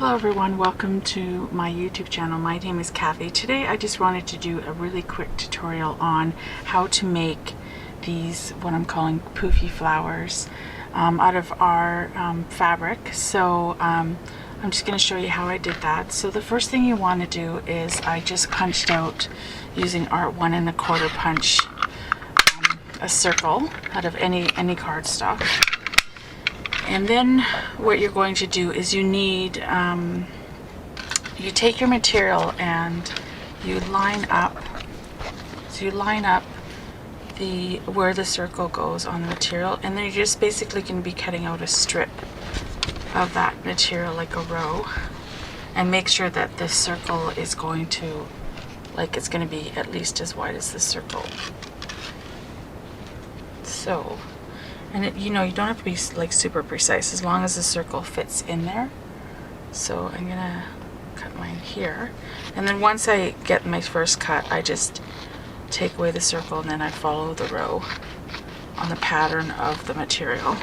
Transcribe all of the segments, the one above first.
Hello everyone, welcome to my YouTube channel. My name is Kathy. Today I just wanted to do a really quick tutorial on how to make these, what I'm calling poofy flowers, out of our fabric. So I'm just going to show you how I did that. So the first thing you want to do is I just punched out, using Art 1 1/4 punch, a circle out of any cardstock. And then what you're going to do is you need, you take your material and you line up, where the circle goes on the material, and then you're just basically going to be cutting out a strip of that material, like a row, and make sure that the circle is going to, it's going to be at least as wide as the circle. So, and you don't have to be super precise, as long as the circle fits in there. So I'm gonna cut mine here, and then once I get my first cut, I just take away the circle and then I follow the row on the pattern of the material.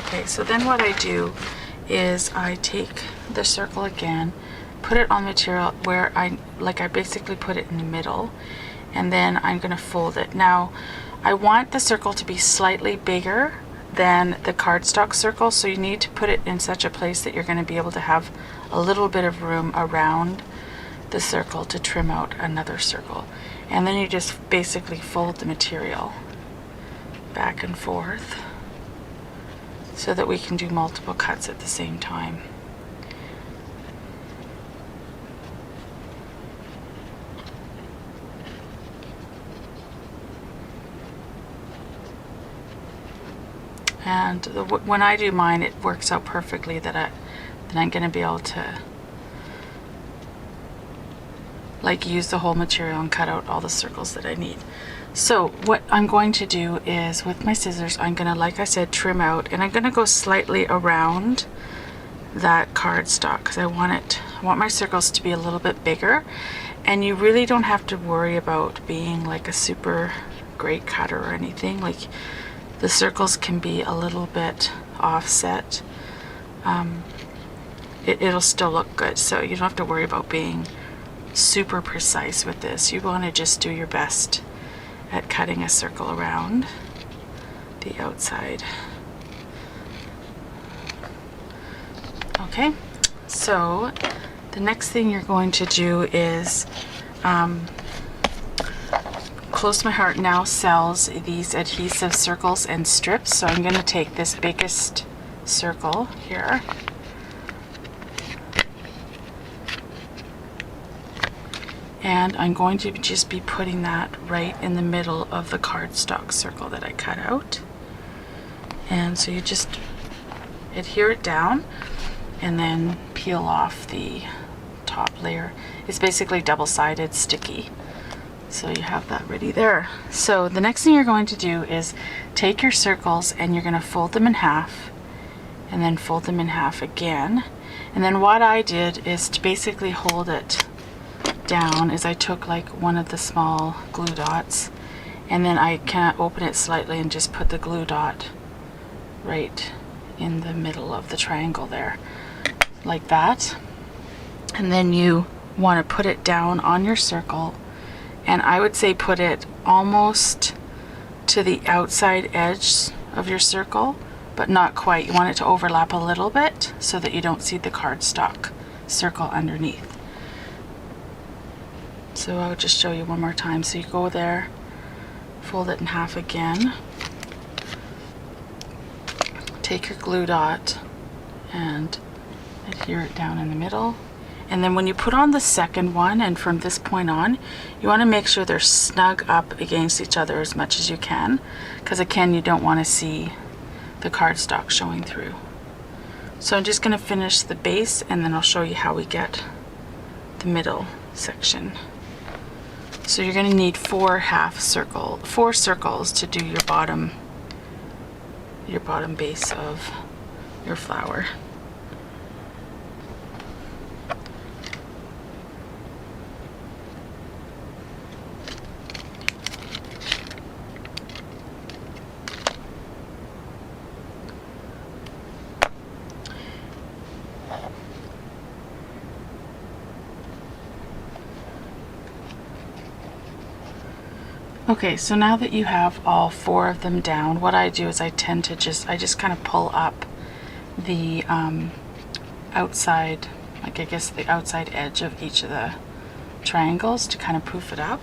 Okay, so then what I do is I take the circle again, put it on material where I basically put it in the middle, and then I'm going to fold it. Now I want the circle to be slightly bigger than the cardstock circle, so you need to put it in such a place that you're going to be able to have a little bit of room around the circle to trim out another circle. And then you just basically fold the material back and forth, so that we can do multiple cuts at the same time. And when I do mine, it works out perfectly that I'm going to be able to use the whole material and cut out all the circles that I need. So what I'm going to do is, with my scissors, I'm going to, like I said, trim out, and I'm going to go slightly around that cardstock because I want my circles to be a little bit bigger. And you really don't have to worry about being like a super great cutter or anything. The circles can be a little bit offset. It'll still look good, so you don't have to worry about being super precise with this. You want to just do your best at cutting a circle around the outside. Okay, so the next thing you're going to do is, Close to My Heart now sells these adhesive circles and strips, so I'm going to take this biggest circle here, and I'm going to just be putting that right in the middle of the cardstock circle that I cut out. And so you just adhere it down and then peel off the top layer. It's basically double-sided sticky. So you have that ready there. So the next thing you're going to do is take your circles and you're going to fold them in half, and then fold them in half again. And then what I did is to basically hold it down is I took one of the small glue dots, and then I can open it slightly and just put the glue dot right in the middle of the triangle there, like that. And then you want to put it down on your circle, and I would say put it almost to the outside edge of your circle, but not quite. You want it to overlap a little bit so that you don't see the cardstock circle underneath. So I'll just show you one more time. So you go there, fold it in half again, take your glue dot and adhere it down in the middle. And then when you put on the second one, and from this point on, you want to make sure they're snug up against each other as much as you can, because again, you don't want to see the cardstock showing through. So I'm just going to finish the base, and then I'll show you how we get the middle section. So you're going to need four circles to do your bottom base of your flower. Okay, so now that you have all 4 of them down, what I do is I tend to just kind of pull up the outside, like I guess the outside edge of each of the triangles to kind of poof it up.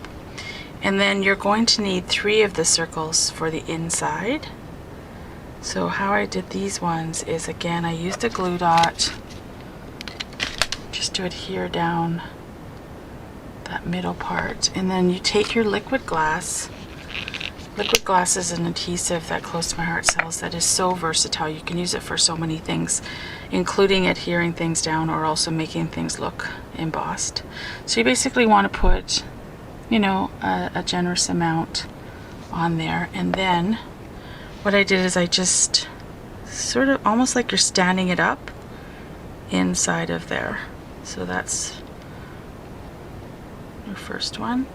And then you're going to need 3 of the circles for the inside. So how I did these ones is, again, I used a glue dot just to adhere down that middle part, and then you take your liquid glass. Liquid glass is an adhesive that Close to My Heart sells that is so versatile. You can use it for so many things, including adhering things down or also making things look embossed. So you basically want to put, you know, a generous amount on there. And then what I did is I just sort of almost like you're standing it up inside of there. So that's your first one.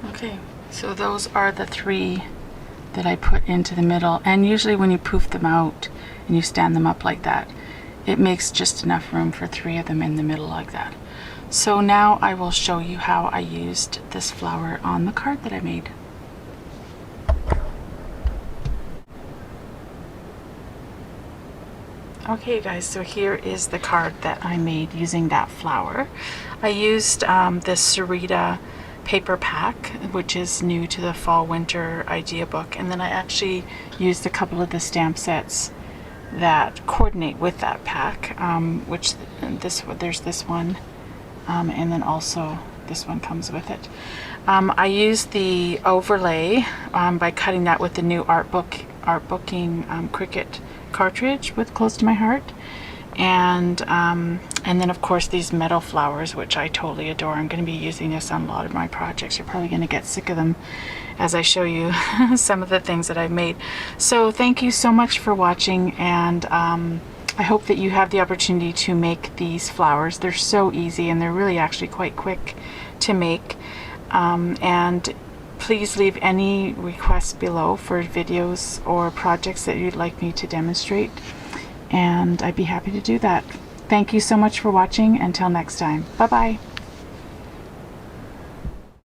Okay, so those are the 3 that I put into the middle, and usually when you poof them out and you stand them up like that, it makes just enough room for 3 of them in the middle like that. So now I will show you how I used this flower on the card that I made. Okay, you guys, so here is the card that I made using that flower. I used this Sarita paper pack, which is new to the fall winter idea book, and then I actually used a couple of the stamp sets that coordinate with that pack, which there's this one, and then also this one comes with it. I used the overlay by cutting that with the new art booking Cricut cartridge with Close to My Heart, and then of course these metal flowers, which I totally adore. I'm going to be using this on a lot of my projects. You're probably going to get sick of them as I show you some of the things that I've made. So thank you so much for watching, and I hope that you have the opportunity to make these flowers. They're so easy, and they're really actually quite quick to make. And please leave any requests below for videos or projects that you'd like me to demonstrate, and I'd be happy to do that. Thank you so much for watching. Until next time. Bye-bye.